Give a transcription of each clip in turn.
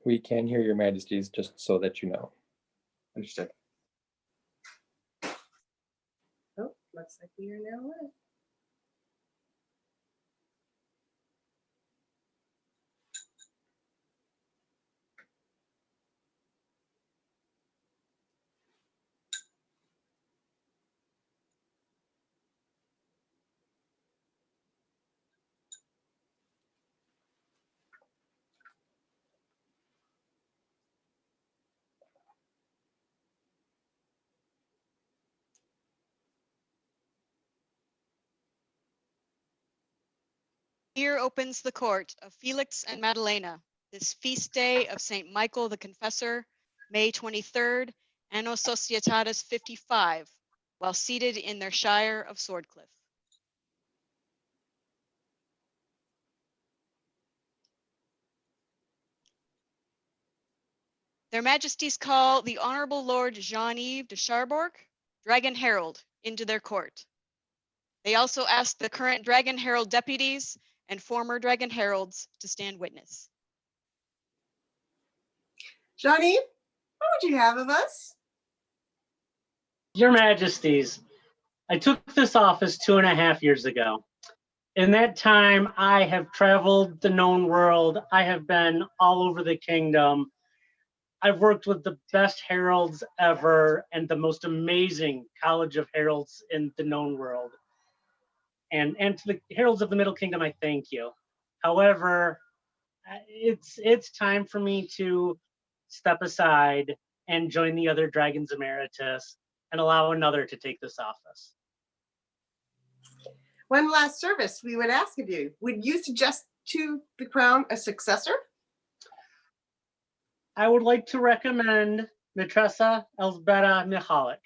We can hear your Majesties, just so that you know. Understood. Oh, looks like we are now live. Here opens the court of Felix and Madeleina, this feast day of St. Michael the Confessor, May 23rd, Anno Societatis 55, while seated in their shire of Swordcliffe. Their Majesties call the Honorable Lord Jean-Yves de Charbourg, Dragon Herald, into their court. They also ask the current Dragon Herald deputies and former Dragon Heralds to stand witness. Johnny, what would you have of us? Your Majesties, I took this office 2.5 years ago. In that time, I have traveled the known world. I have been all over the kingdom. I've worked with the best heralds ever and the most amazing College of Heralds in the known world. And to the heralds of the Middle Kingdom, I thank you. However, it's time for me to step aside and join the other Dragons Emeritus and allow another to take this office. One last service we would ask of you. Would you suggest to the crown a successor? I would like to recommend Matressa Elzbieta Michalik.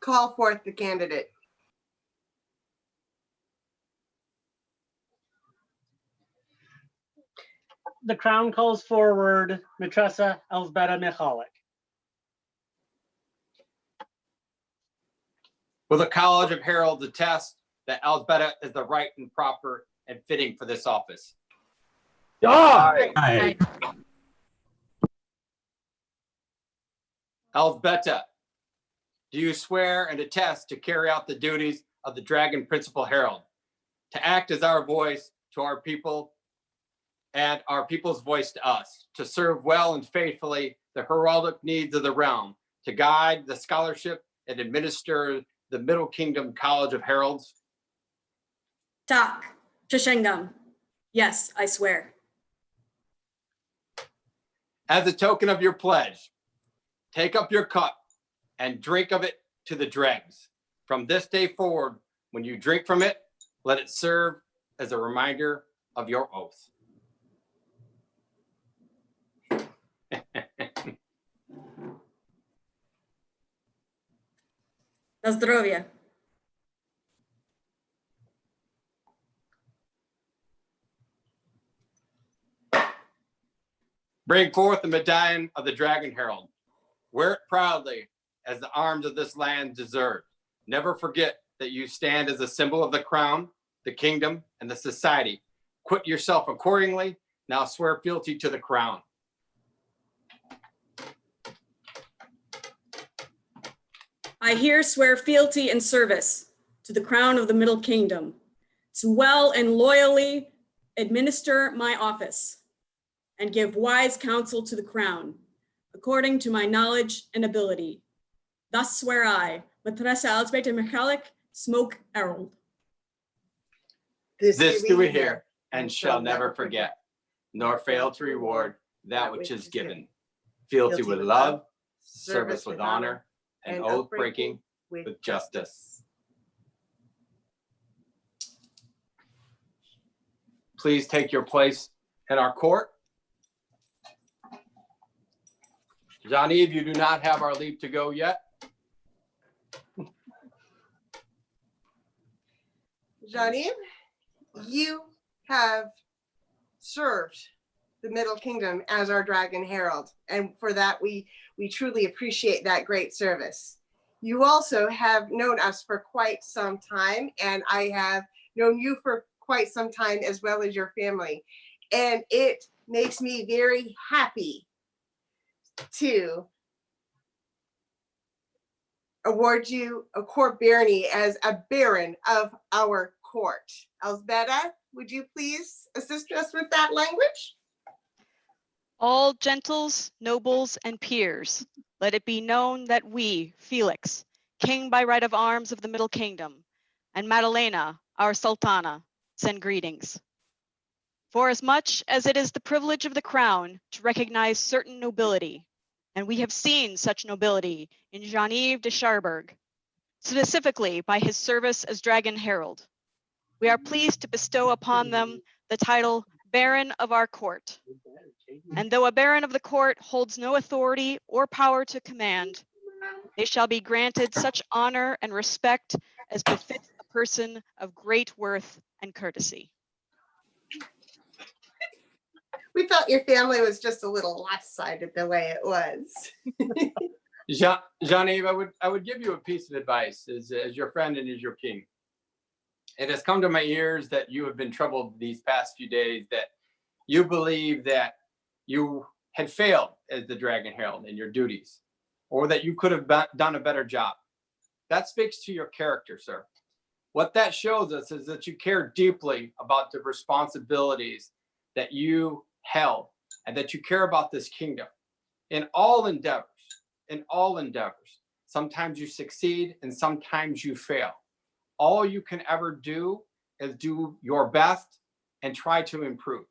Call forth the candidate. The crown calls forward Matressa Elzbieta Michalik. Will the College of Heralds attest that Elzbieta is the right and proper and fitting for this office? Aye. Elzbieta, do you swear and attest to carry out the duties of the Dragon Principal Herald, to act as our voice to our people and our people's voice to us, to serve well and faithfully the heraldic needs of the realm, to guide the scholarship and administer the Middle Kingdom College of Heralds? Tak, przysięgam. Yes, I swear. As a token of your pledge, take up your cup and drink of it to the dregs. From this day forward, when you drink from it, let it serve as a reminder of your oath. Na zdrowie. Bring forth the medallion of the Dragon Herald. Wear it proudly as the arms of this land deserve. Never forget that you stand as a symbol of the crown, the kingdom, and the society. Quit yourself accordingly. Now swear fealty to the crown. I here swear fealty and service to the crown of the Middle Kingdom, to well and loyally administer my office and give wise counsel to the crown, according to my knowledge and ability. Thus swear I, Matressa Elzbieta Michalik, Smoke Herald. This do we hear and shall never forget, nor fail to reward that which is given. Fealty with love, service with honor, and oath breaking with justice. Please take your place in our court. Jean-Yves, you do not have our leave to go yet. Jean-Yves, you have served the Middle Kingdom as our Dragon Herald, and for that we truly appreciate that great service. You also have known us for quite some time, and I have known you for quite some time as well as your family. And it makes me very happy to award you a court barony as a baron of our court. Elsbeta, would you please assist us with that language? All gentles, nobles, and peers, let it be known that we, Felix, king by right of arms of the Middle Kingdom, and Madeleina, our sultana, send greetings. Forasmuch as it is the privilege of the crown to recognize certain nobility, and we have seen such nobility in Jean-Yves de Charbourg, specifically by his service as Dragon Herald, we are pleased to bestow upon them the title Baron of our court. And though a baron of the court holds no authority or power to command, they shall be granted such honor and respect as befits a person of great worth and courtesy. We felt your family was just a little lopsided the way it was. Jean-Yves, I would give you a piece of advice as your friend and as your king. It has come to my ears that you have been troubled these past few days, that you believe that you had failed as the Dragon Herald in your duties, or that you could have done a better job. That speaks to your character, sir. What that shows us is that you care deeply about the responsibilities that you held, and that you care about this kingdom in all endeavors, Sometimes you succeed and sometimes you fail. All you can ever do is do your best and try to improve.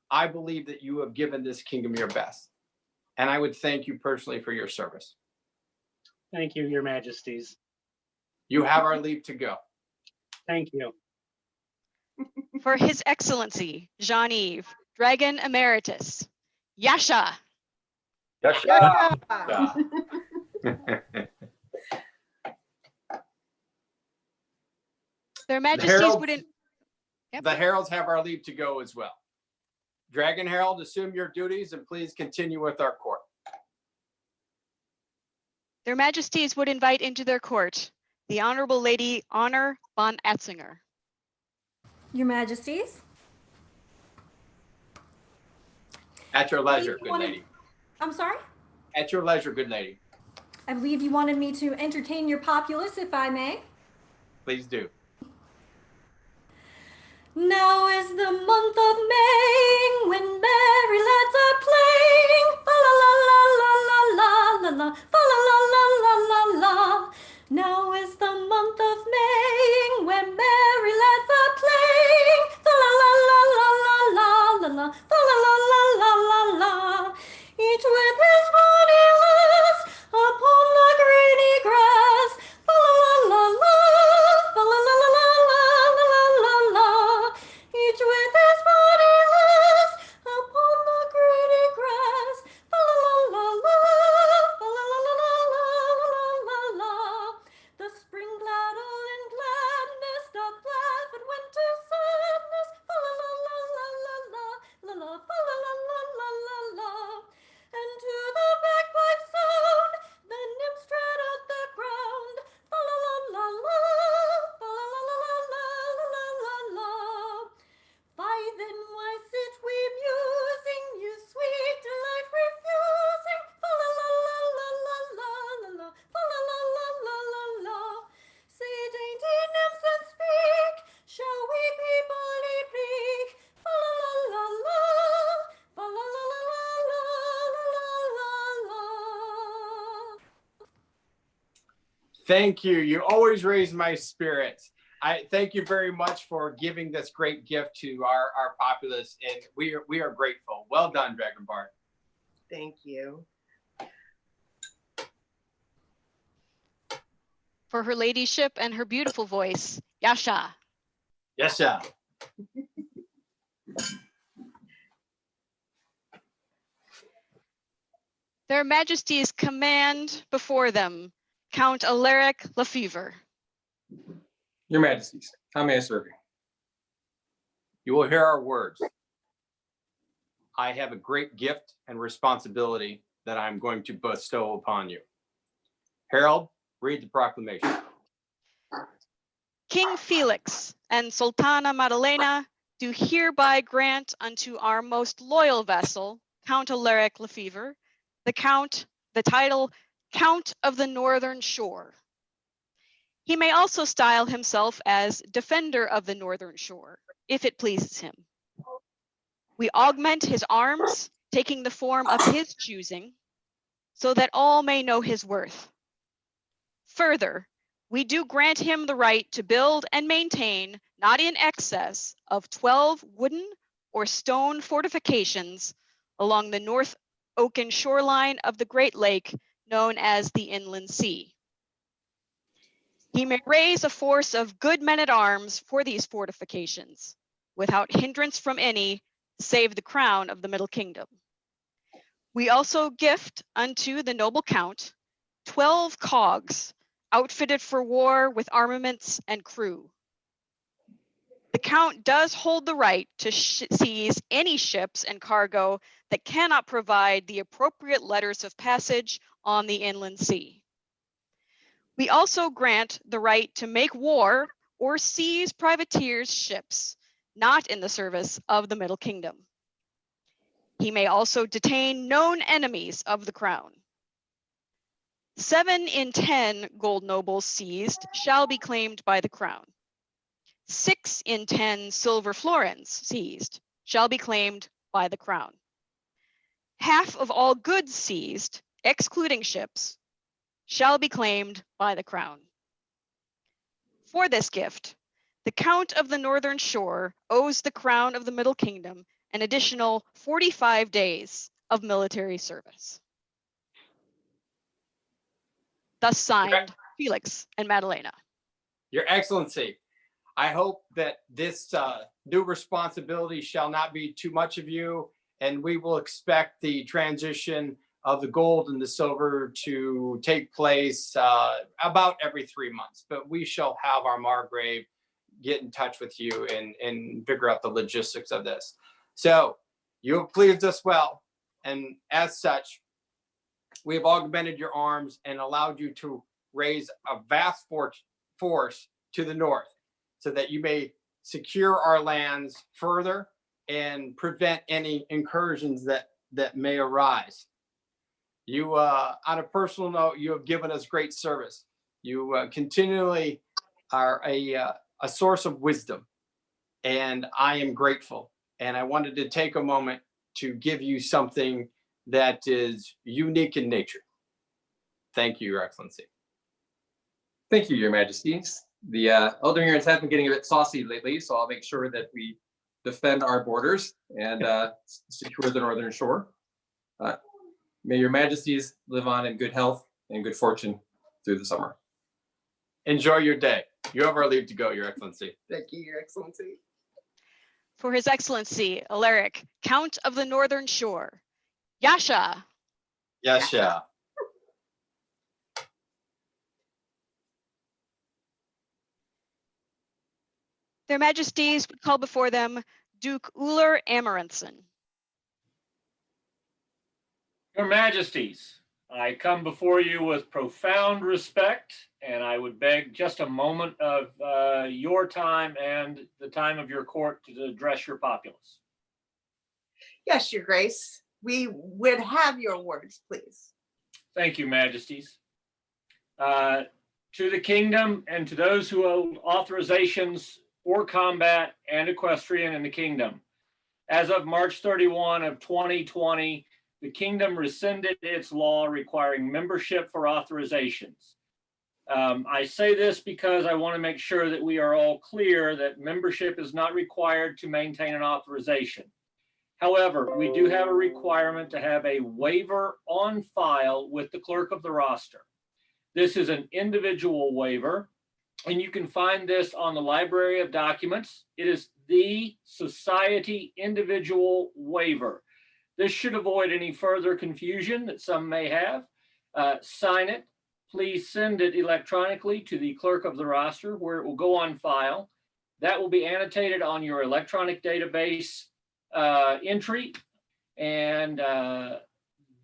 I believe that you have given this kingdom your best, and I would thank you personally for your service. Thank you, Your Majesties. You have our leave to go. Thank you. For His Excellency, Jean-Yves, Dragon Emeritus, Yasha. Yasha. Yeah. Their Majesties would The heralds have our leave to go as well. Dragon Herald, assume your duties and please continue with our court. Their Majesties would invite into their court the Honorable Lady Honor von Atzinger. Your Majesties. At your leisure, good lady. I'm sorry? At your leisure, good lady. I believe you wanted me to entertain your populace, if I may. Please do. Now is the month of May, when merry lads are playing. Fa la la la la la la la, fa la la la la la la. Now is the month of May, when merry lads are playing. Fa la la la la la la la, fa la la la la la la. Each with his body lass upon the greeny grass. Fa la la la la, fa la la la la la la la la. Each with his body lass upon the greeny grass. Fa la la la la, fa la la la la la la la. The spring gladdle in gladness doth laugh at winter sadness. Fa la la la la la la la la, fa la la la la la la. And to the bagpipe sound, the nymphs tread out the ground. Fa la la la la, fa la la la la la la la la. Why then, why sit we musing, you sweet delight refusing? Fa la la la la la la la la, fa la la la la la la. Say, dainty nymphs, and speak, shall we peepily peek? Fa la la la la, fa la la la la la la la la. Thank you. You always raise my spirits. I thank you very much for giving this great gift to our populace, and we are grateful. Well done, Dragon Bard. Thank you. For her ladyship and her beautiful voice, Yasha. Yes, sir. Their Majesties command before them Count Alaric Lefevre. Your Majesties, how may I serve you? You will hear our words. I have a great gift and responsibility that I'm going to bestow upon you. Herald, read the proclamation. King Felix and Sultana Madeleina do hereby grant unto our most loyal vassal, Count Alaric Lefevre, the title Count of the Northern Shore. He may also style himself as Defender of the Northern Shore, if it pleases him. We augment his arms, taking the form of his choosing, so that all may know his worth. Further, we do grant him the right to build and maintain, not in excess of 12 wooden or stone fortifications along the North Oaken shoreline of the Great Lake, known as the Inland Sea. He may raise a force of good men-at-arms for these fortifications, without hindrance from any, save the crown of the Middle Kingdom. We also gift unto the noble count 12 cogs, outfitted for war with armaments and crew. The count does hold the right to seize any ships and cargo that cannot provide the appropriate letters of passage on the inland sea. We also grant the right to make war or seize privateers' ships not in the service of the Middle Kingdom. He may also detain known enemies of the crown. 7 in 10 gold nobles seized shall be claimed by the crown. 6 in 10 silver florins seized shall be claimed by the crown. Half of all goods seized, excluding ships, shall be claimed by the crown. For this gift, the Count of the Northern Shore owes the crown of the Middle Kingdom an additional 45 days of military service. Thus signed, Felix and Madeleina. Your Excellency, I hope that this new responsibility shall not be too much of you, and we will expect the transition of the gold and the silver to take place about every 3 months. But we shall have our Margrave get in touch with you and figure out the logistics of this. So you have pleased us well, and as such, we have augmented your arms and allowed you to raise a vast force to the north so that you may secure our lands further and prevent any incursions that may arise. You, on a personal note, you have given us great service. You continually are a source of wisdom, and I am grateful. And I wanted to take a moment to give you something that is unique in nature. Thank you, Your Excellency. Thank you, Your Majesties. The Eldermans have been getting a bit saucy lately, so I'll make sure that we defend our borders and secure the Northern Shore. May Your Majesties live on in good health and good fortune through the summer. Enjoy your day. You have our leave to go, Your Excellency. Thank you, Your Excellency. For His Excellency, Alaric, Count of the Northern Shore. Yasha. Yasha. Their Majesties would call before them Duke Uller Amaranthson. Your Majesties, I come before you with profound respect, and I would beg just a moment of your time and the time of your court to address your populace. Yes, Your Grace. We would have your words, please. Thank you, Majesties. To the kingdom and to those who hold authorizations for combat and equestrian in the kingdom. As of March 31 of 2020, the kingdom rescinded its law requiring membership for authorizations. I say this because I want to make sure that we are all clear that membership is not required to maintain an authorization. However, we do have a requirement to have a waiver on file with the clerk of the roster. This is an individual waiver, and you can find this on the Library of Documents. It is the Society Individual Waiver. This should avoid any further confusion that some may have. Sign it. Please send it electronically to the clerk of the roster where it will go on file. That will be annotated on your electronic database entry, and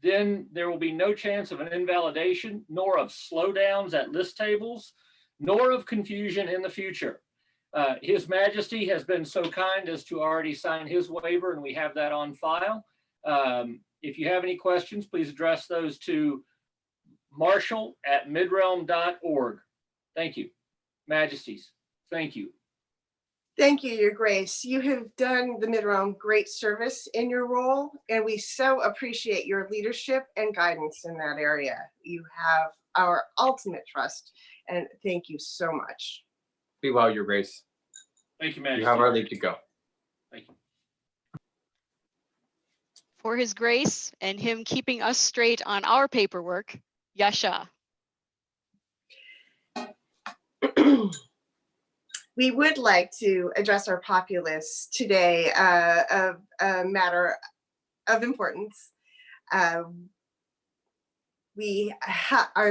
then there will be no chance of an invalidation, nor of slowdowns at list tables, nor of confusion in the future. His Majesty has been so kind as to already sign his waiver, and we have that on file. If you have any questions, please address those to marshall@midrealm.org. Thank you. Majesties, thank you. Thank you, Your Grace. You have done the Midrealm great service in your role, and we so appreciate your leadership and guidance in that area. You have our ultimate trust, and thank you so much. Be well, Your Grace. Thank you, You Majesty. have our leave to go. Thank you. For his grace and him keeping us straight on our paperwork, Yasha. We would like to address our populace today of a matter of importance. We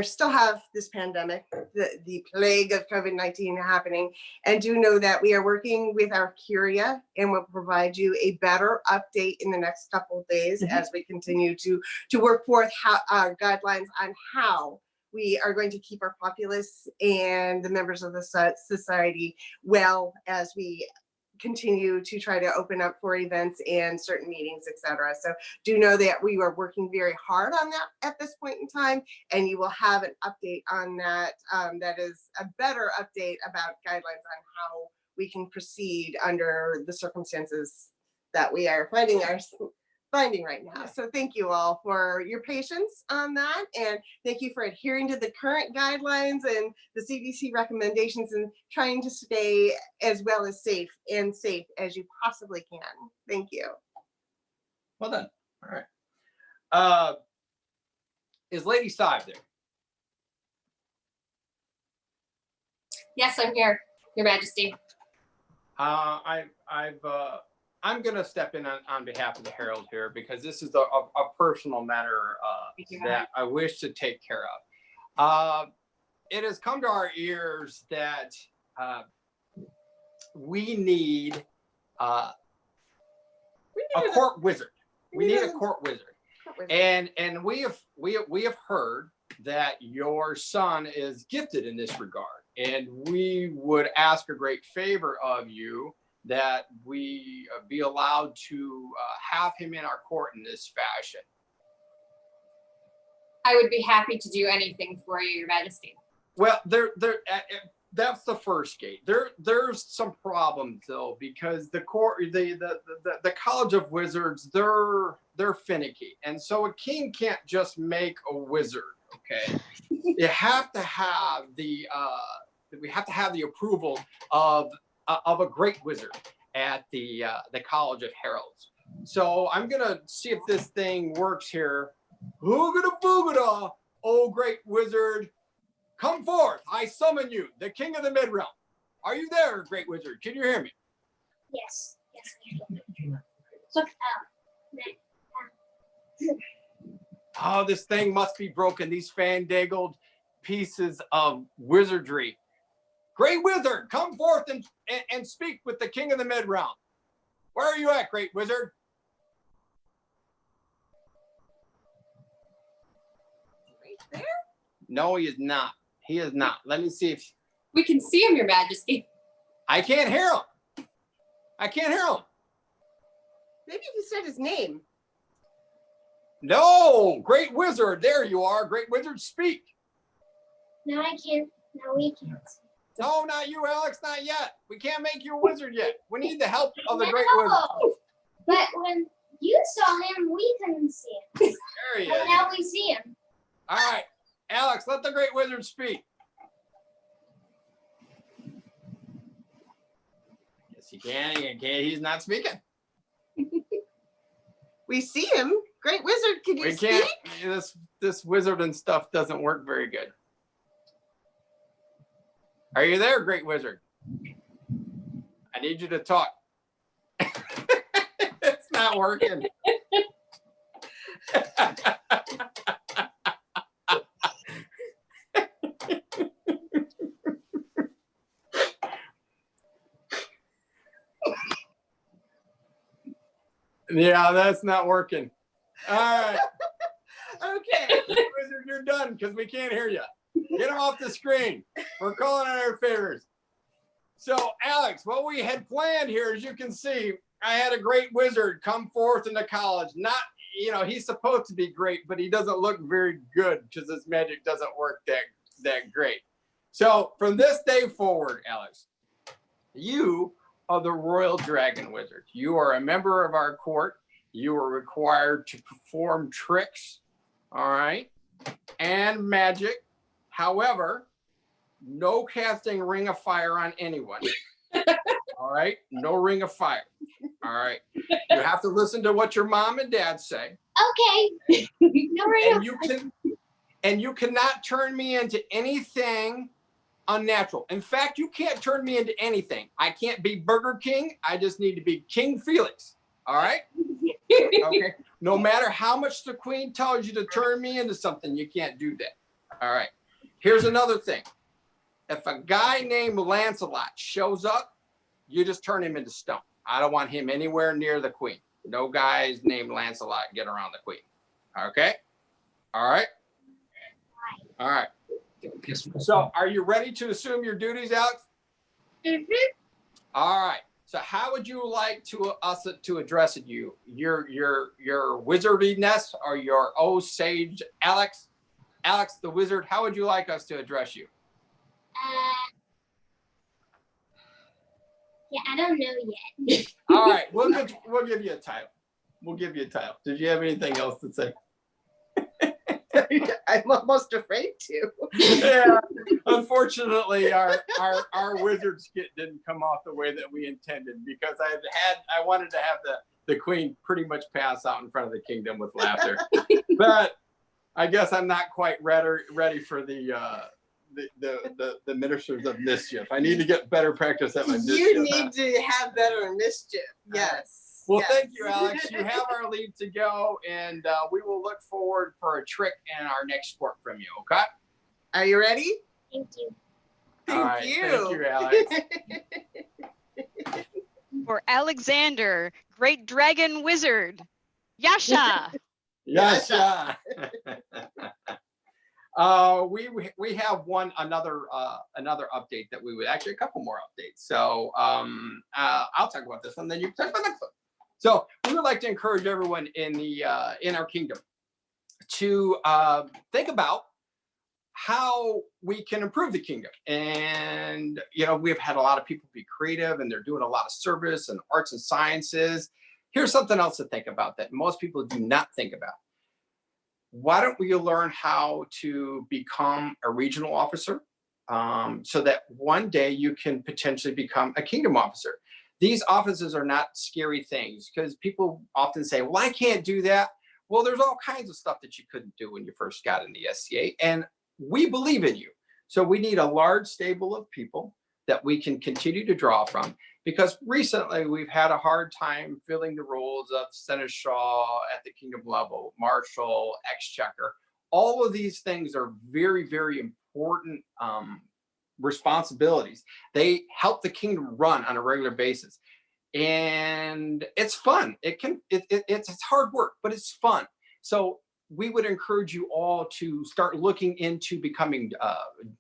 still have this pandemic, the plague of COVID-19 happening, and do know that we are working with our Curia and will provide you a better update in the next couple of days as we continue to work forth our guidelines on how we are going to keep our populace and the members of the society well as we continue to try to open up for events and certain meetings, etc. So do know that we are working very hard on that at this point in time, and you will have an update on that. That is a better update about guidelines on how we can proceed under the circumstances that we are finding right now. So thank you all for your patience on that, and thank you for adhering to the current guidelines and the CDC recommendations and trying to stay as well as safe as you possibly can. Thank you. Well done. All right. Is Lady Sive there? Yes, I'm here, Your Majesty. I'm going to step in on behalf of the Herald here because this is a personal matter that I wish to take care of. It has come to our ears that we need a court wizard. We need a court wizard. And we have heard that your son is gifted in this regard. And we would ask a great favor of you that we be allowed to have him in our court in this fashion. I would be happy to do anything for you, Your Majesty. Well, that's the first gate. There's some problems though, because the court, the College of Wizards, they're finicky, and so a king can't just make a wizard. Okay, you have to have we have to have the approval of a great wizard at the College of Heralds. So I'm gonna see if this thing works here. Hoogada boogada, oh great wizard, come forth! I summon you, the king of the Midrealm. Are you there, great wizard? Can you hear me? Yes. Look Oh, this thing must be broken. These fandangled pieces of wizardry. Great wizard, come forth and speak with the king of the Midrealm. Where are you at, great wizard? Right there? No, he is not. He is not. Let me see if We can see him, Your Majesty. I can't hear him. I can't hear him. Maybe if you said his name. No, great wizard. There you are. Great wizard, speak. No, I can't. No, we can't. No, not you, Alex. Not yet. We can't make you a wizard yet. We need the help of the great wizard. No, but when you saw him, we couldn't see him. There he And is. now we see him. All right, Alex, let the great wizard speak. Yes, he can. He can. He's not speaking. We see him. Great wizard, can you We speak? can't. This wizard and stuff doesn't work very good. Are you there, great wizard? I need you to talk. It's not working. Yeah, that's not working. All right. Okay. Wizard, you're done because we can't hear you. Get him off the screen. We're calling on our favors. So Alex, what we had planned here, as you can see, I had a great wizard come forth into college. Not, you know, he's supposed to be great, but he doesn't look very good because his magic doesn't work that great. So from this day forward, Alex, you are the Royal Dragon Wizard. You are a member of our court. You are required to perform tricks, all right, and magic. However, no casting Ring of Fire on anyone. All right, no Ring of Fire. All right, you have to listen to what your mom and dad say. Okay. No worries. And you cannot turn me into anything unnatural. In fact, you can't turn me into anything. I can't be Burger King. I just need to be King Felix. All right. Okay. No matter how much the Queen tells you to turn me into something, you can't do that. All right. Here's another thing. If a guy named Lancelot shows up, you just turn him into stone. I don't want him anywhere near the Queen. No guys named Lancelot get around the Queen. Okay? All right? All right. So are you ready to assume your duties, Alex? Mm-hmm. All right. So how would you like us to address you? Your wizardiness or your sage Alex? Alex the wizard, how would you like us to address you? Yeah, I don't know yet. All right, we'll give you a title. We'll give you a title. Did you have anything else to say? I'm almost afraid to. Yeah, unfortunately, our wizard skit didn't come off the way that we intended because I wanted to have the Queen pretty much pass out in front of the kingdom with laughter, but I guess I'm not quite ready for the ministers of mischief. I need to get better practice at my mischief. You need to have better mischief. Yes. Well, yes. Thank you, Alex. You have our lead to go, and we will look forward for a trick in our next sport from you, okay? Are you ready? Thank you. Thank you. Thank you, Alex. For Alexander, Great Dragon Wizard. Yasha. Yasha. We have another update that we would actually a couple more updates. So I'll talk about this one, then you can talk about the next one. So we would like to encourage everyone in our kingdom to think about how we can improve the kingdom. And you know, we've had a lot of people be creative, and they're doing a lot of service and arts and sciences. Here's something else to think about that most people do not think about. Why don't we learn how to become a regional officer so that one day you can potentially become a kingdom officer? These offices are not scary things because people often say, well, I can't do that. Well, there's all kinds of stuff that you couldn't do when you first got in the SCA, and we believe in you. So we need a large stable of people that we can continue to draw from, because recently we've had a hard time filling the roles of seneschal at the kingdom level, marshal, exchequer. All of these things are very, very important responsibilities. They help the kingdom run on a regular basis, and it's fun. It's hard work, but it's fun. So we would encourage you all to start looking into becoming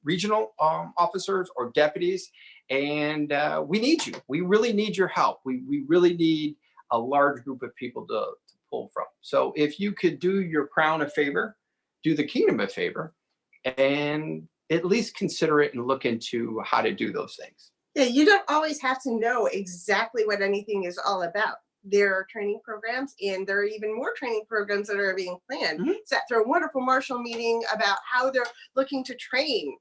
regional officers or deputies. And we need you. We really need your help. We really need a large group of people to pull from. So if you could do your crown a favor, do the kingdom a favor, and at least consider it and look into how to do those things. Yeah, you don't always have to know exactly what anything is all about. There are training programs, and there are even more training programs that are being planned. Mm-hmm. Sat through a wonderful Marshall meeting about how they're looking to train.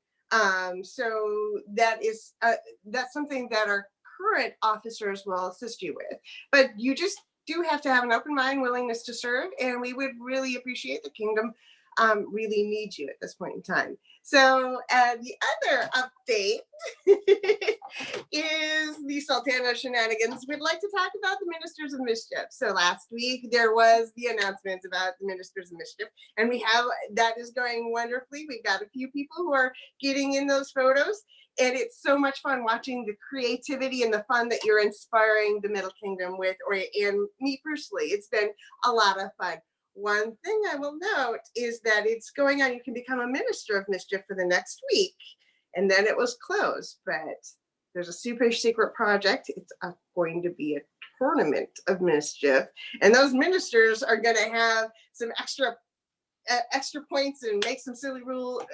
So that's something that our current officers will assist you with. But you just do have to have an open mind, willingness to serve, and we would really appreciate the kingdom really needs you at this point in time. So the other update is the Sultana shenanigans. We'd like to talk about the Ministers of Mischief. So last week there was the announcements about the Ministers of Mischief, and that is going wonderfully. We've got a few people who are getting in those photos, and it's so much fun watching the creativity and the fun that you're inspiring the Middle Kingdom with, and me personally. It's been a lot of fun. One thing I will note is that it's going on. You can become a Minister of Mischief for the next week, and then it was closed. But there's a super secret project. It's going to be a tournament of mischief, and those ministers are going to have some extra points and make some silly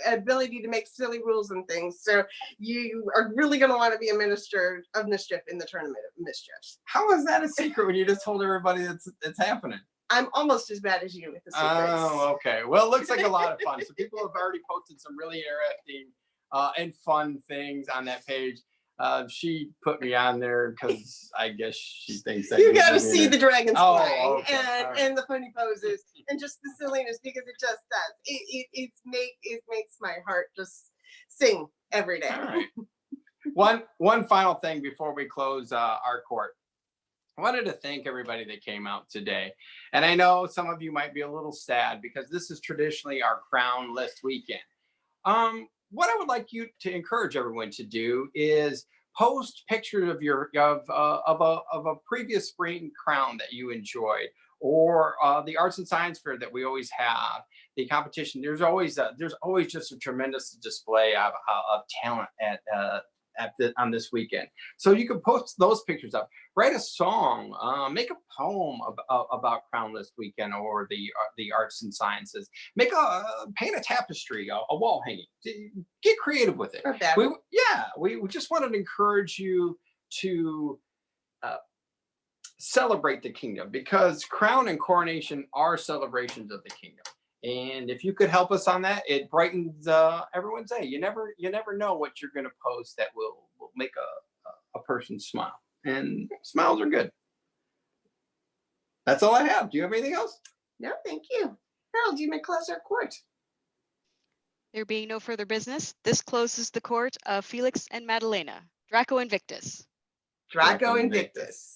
ability to make silly rules and things. So you are really going to want to be a minister of mischief in the tournament of mischief. How is that a secret when you just told everybody it's happening? I'm almost as bad as you with the secrets. Oh, okay. Well, it looks like a lot of fun. So people have already posted some really interesting and fun things on that page. She put me on there because I guess she thinks that you got to see the dragons flying okay. and the funny poses and just the silliness, because it just does. It makes my heart just sing every day. All right. One final thing before we close our court. I wanted to thank everybody that came out today. And I know some of you might be a little sad because this is traditionally our crown list weekend. What I would like you to encourage everyone to do is post pictures of a previous spring crown that you enjoyed, or the arts and science fair that we always have, the competition. There's always just a tremendous display of talent on this weekend. So you can post those pictures up, write a song, make a poem about Crown List Weekend or the arts and sciences, paint a tapestry, a wall hanging, get creative with it. We just wanted to encourage you to celebrate the kingdom, because crown and coronation are celebrations of the kingdom. And if you could help us on that, it brightens everyone's day. You never know what you're going to post that will make a person smile. And smiles are good. That's all I have. Do you have anything else? No, thank you. Harold, you may close our court. There being no further business, this closes the court of Felix and Madeleina. Draco Invictus. Draco Invictus.